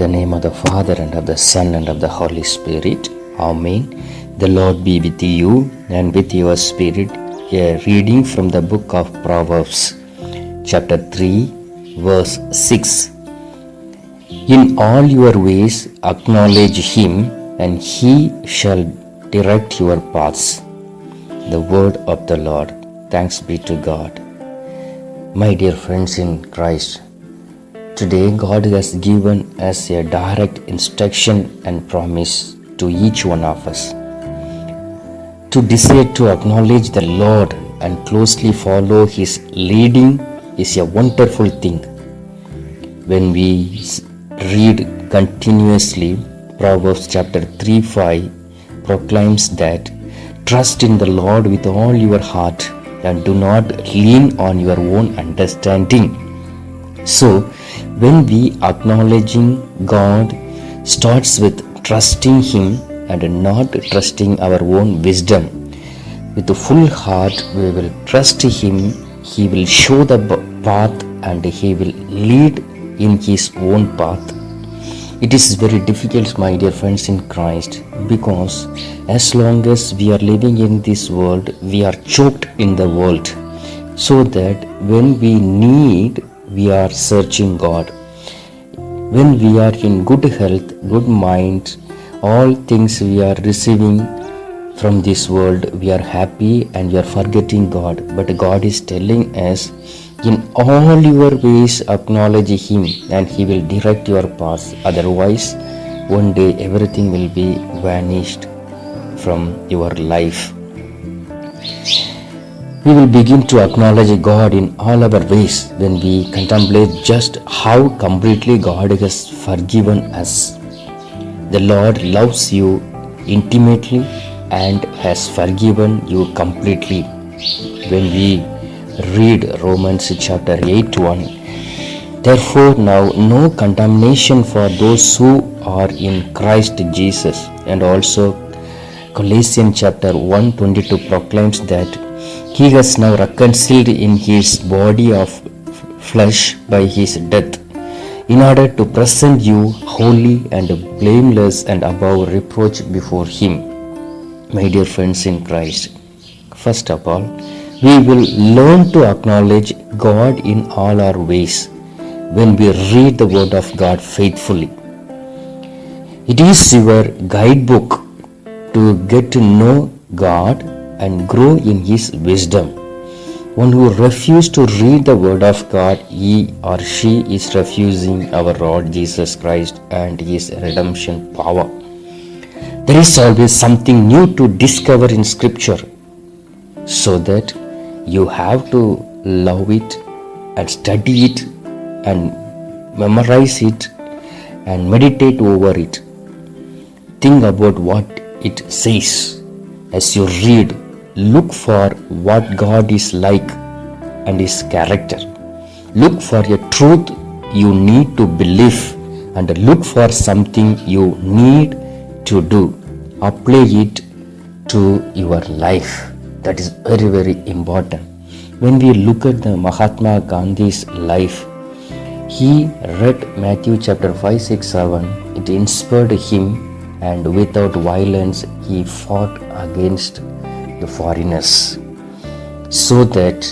the name of the Father, and of the Son, and of the Holy Spirit. Amen. The Lord be with you and with your spirit. A reading from the book of Proverbs, chapter 3, verse 6. In all your ways acknowledge Him, and He shall direct your paths. The word of the Lord. Thanks be to God. My dear friends in Christ, today God has given us a direct instruction and promise to each one of us. To decide to acknowledge the Lord and closely follow His leading is a wonderful thing. When we read continuously, Proverbs chapter 3:5 proclaims that trust in the Lord with all your heart and do not lean on your own understanding. So, when we acknowledging God starts with trusting Him and not trusting our own wisdom. With a full heart we will trust Him. He will show the path and He will lead in His own path. It is very difficult, my dear friends in Christ, because as long as we are living in this world, we are choked in the world, so that when we need, we are searching God. When we are in good health, good mind, all things we are receiving from this world, we are happy and we are forgetting God. But God is telling us, in all your ways acknowledge Him and He will direct your paths. Otherwise, one day everything will be vanished from your life. We will begin to acknowledge God in all our ways when we contemplate just how completely God has forgiven us. The Lord loves you intimately and has forgiven you completely. When we read Romans chapter 8:1, therefore now no condemnation for those who are in Christ Jesus, and also Colossians chapter 1:22 proclaims that He has now reconciled in His body of flesh by His death, in order to present you holy and blameless and above reproach before Him. My dear friends in Christ, first of all, we will learn to acknowledge God in all our ways when we read the Word of God faithfully. It is your guidebook to get to know God and grow in His wisdom. One who refuses to read the Word of God, he or she is refusing our Lord Jesus Christ and His redemption power. There is always something new to discover in Scripture, so that you have to love it and study it and memorize it and meditate over it. Think about what it says as you read. Look for what God is like and His character. Look for a truth you need to believe, and look for something you need to do. Apply it to your life. That is very, very important. When we look at the Mahatma Gandhi's life, he read Matthew chapter 5, 6, 7. It inspired him, and without violence he fought against the foreigners, so that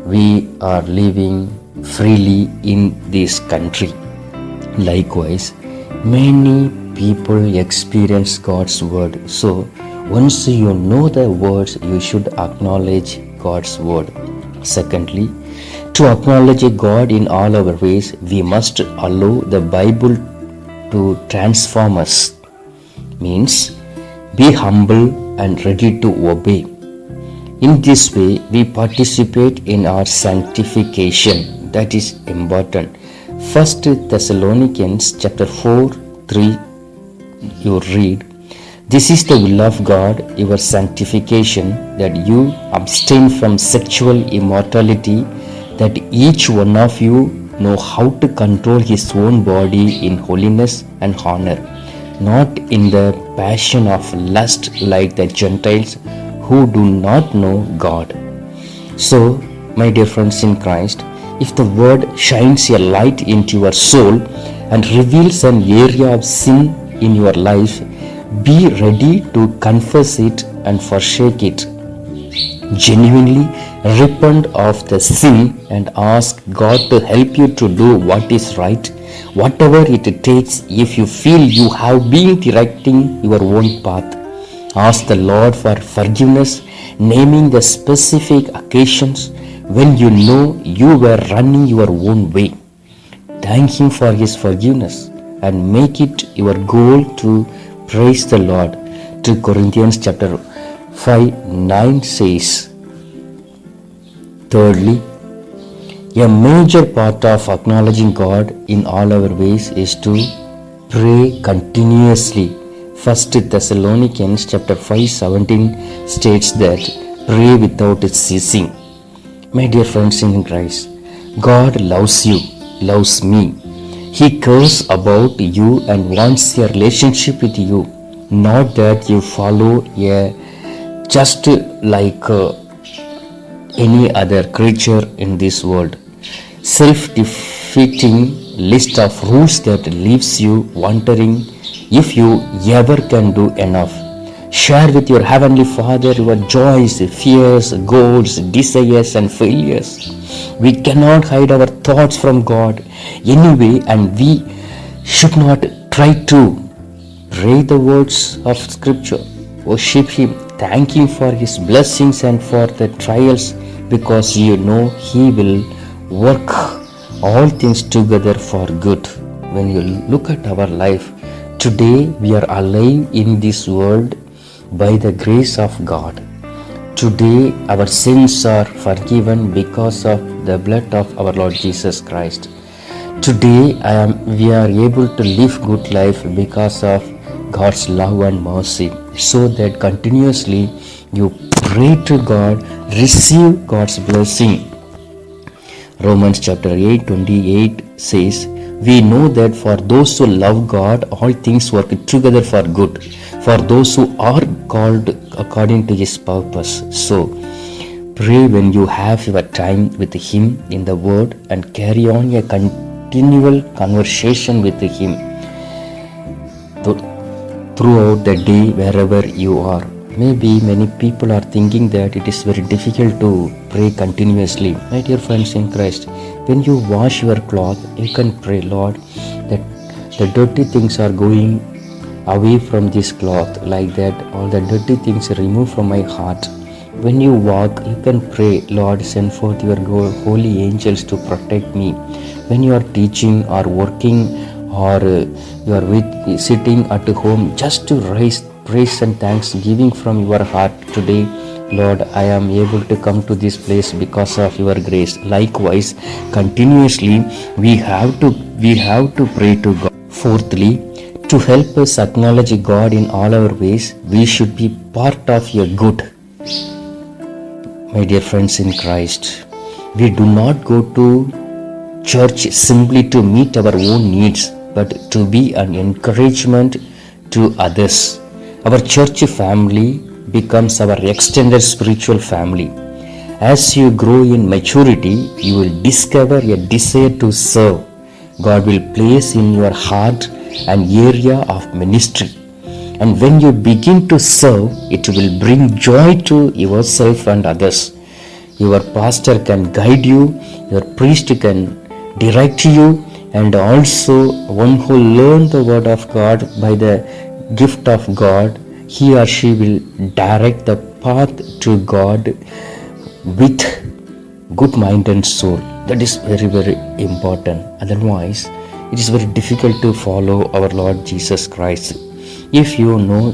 we are living freely in this country. Likewise, many people experience God's word. So once you know the words, you should acknowledge God's word. Secondly, to acknowledge God in all our ways, we must allow the Bible to transform us. Means, be humble and ready to obey. In this way, we participate in our sanctification. That is important. 1 Thessalonians chapter 4:3, you read, this is the will of God, your sanctification, that you abstain from sexual immorality, that each one of you know how to control his own body in holiness and honor, not in the passion of lust like the Gentiles who do not know God. So, my dear friends in Christ, if the word shines a light into your soul, and reveals an area of sin in your life, be ready to confess it and forsake it. Genuinely repent of the sin and ask God to help you to do what is right, whatever it takes. If you feel you have been directing your own path, ask the Lord for forgiveness, naming the specific occasions when you know you were running your own way. Thank Him for His forgiveness and make it your goal to praise the Lord. 2 Corinthians chapter 5:9 says, thirdly, a major part of acknowledging God in all our ways is to pray continuously. 1 Thessalonians chapter 5:17 states that pray without ceasing. My dear friends in Christ, God loves you, loves me. He cares about you and wants a relationship with you, not that you follow just like any other creature in this world. Self-defeating list of rules that leaves you wondering if you ever can do enough. Share with your Heavenly Father your joys, fears, goals, desires and failures. We cannot hide our thoughts from God anyway, and we should not try to. Pray the words of Scripture, worship Him, thank Him for His blessings and for the trials, because you know He will work all things together for good. When you look at our life, today we are alive in this world by the grace of God. Today our sins are forgiven because of the blood of our Lord Jesus Christ. Today we are able to live good life because of God's love and mercy, so that continuously you pray to God, receive God's blessing. Romans chapter 8:28 says, we know that for those who love God, all things work together for good, for those who are called according to His purpose. So, pray when you have your time with Him in the Word and carry on a continual conversation with Him throughout the day wherever you are. Maybe many people are thinking that it is very difficult to pray continuously. My dear friends in Christ, when you wash your cloth, you can pray, Lord, that the dirty things are going away from this cloth, like that all the dirty things removed from my heart. When you walk, you can pray, Lord, send forth your holy angels to protect me. When you are teaching or working or you are sitting at home, just to raise praise and thanksgiving from your heart today, Lord, I am able to come to this place because of your grace. Likewise, continuously we have to pray to God. Fourthly, to help us acknowledge God in all our ways, we should be part of a good. My dear friends in Christ, we do not go to church simply to meet our own needs, but to be an encouragement to others. Our church family becomes our extended spiritual family. As you grow in maturity, you will discover a desire to serve. God will place in your heart an area of ministry. And when you begin to serve, it will bring joy to yourself and others. Your pastor can guide you, your priest can direct you, and also one who learned the word of God by the gift of God, he or she will direct the path to God with good mind and soul. That is very, very important. Otherwise, it is very difficult to follow our Lord Jesus Christ. If you know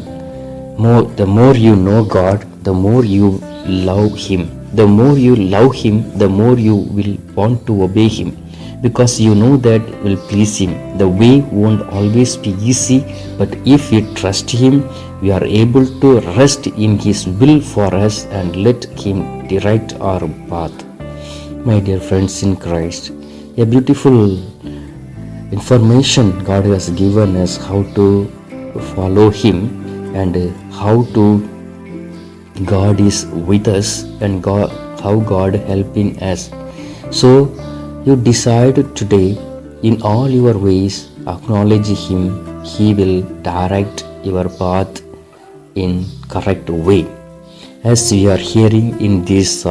more, the more you know God, the more you love Him. The more you love Him, the more you will want to obey Him, because you know that will please Him. The way won't always be easy, but if we trust Him, we are able to rest in His will for us and let Him direct our path. My dear friends in Christ, a beautiful information God has given us how to follow Him and how to God is with us and how God helping us. So you decide today in all your ways acknowledge Him, He will direct your path in correct way. As we are hearing in this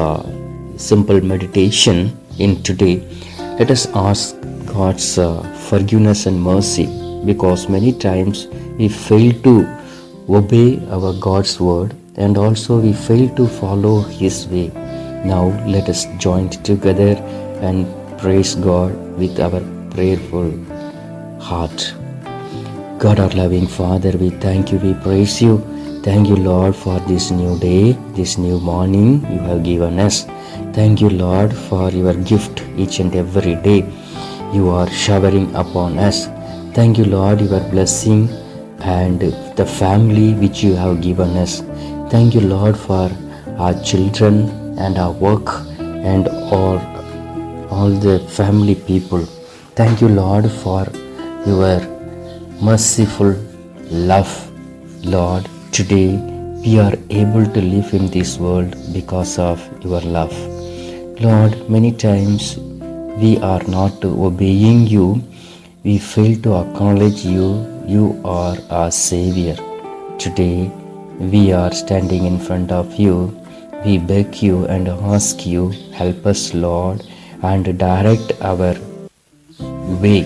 simple meditation in today, let us ask God's forgiveness and mercy, because many times we fail to obey our God's word, and also we fail to follow His way. Now let us join together and praise God with our prayerful heart. God, our loving Father, we thank you, we praise you. Thank you, Lord, for this new day, this new morning you have given us. Thank you, Lord, for your gift each and every day you are showering upon us. Thank you, Lord, your blessing and the family which you have given us. Thank you, Lord, for our children and our work and all the family people. Thank you, Lord, for your merciful love. Lord, today we are able to live in this world because of your love. Lord, many times we are not obeying you. We fail to acknowledge you. You are our Savior. Today we are standing in front of you. We beg you and ask you, help us, Lord, and direct our way,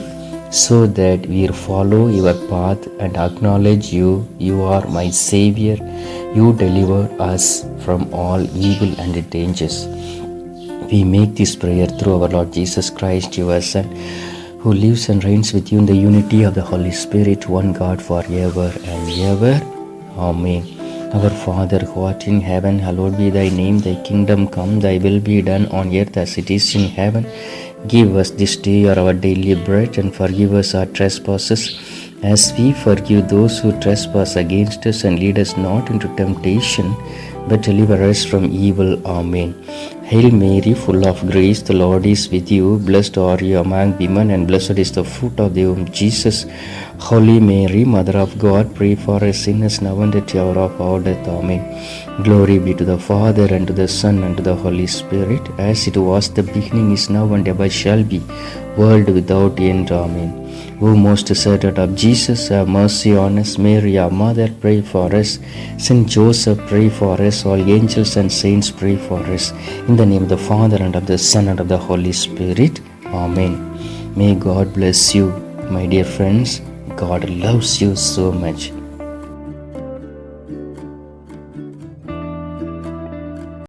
so that we follow your path and acknowledge you. You are my Savior. You deliver us from all evil and dangers. We make this prayer through our Lord Jesus Christ, your Son, who lives and reigns with you in the unity of the Holy Spirit, one God, forever and ever. Amen. Our Father, who art in heaven, hallowed be thy name. Thy kingdom come, thy will be done on earth as it is in heaven. Give us this day our daily bread, and forgive us our trespasses, as we forgive those who trespass against us. And lead us not into temptation, but deliver us from evil. Amen. Hail Mary, full of grace, the Lord is with you. Blessed are you among women, and blessed is the fruit of the womb, Jesus. Holy Mary, Mother of God, pray for us sinners, now and at the hour of our death. Amen. Glory be to the Father, and to the Son, and to the Holy Spirit, as it was the beginning, is now, and ever shall be, world without end. Amen. O most Sacred of Jesus, have mercy on us. Mary, our Mother, pray for us. Saint Joseph, pray for us. All angels and saints, pray for us. In the name of the Father, and of the Son, and of the Holy Spirit. Amen. May God bless you, my dear friends. God loves you so much.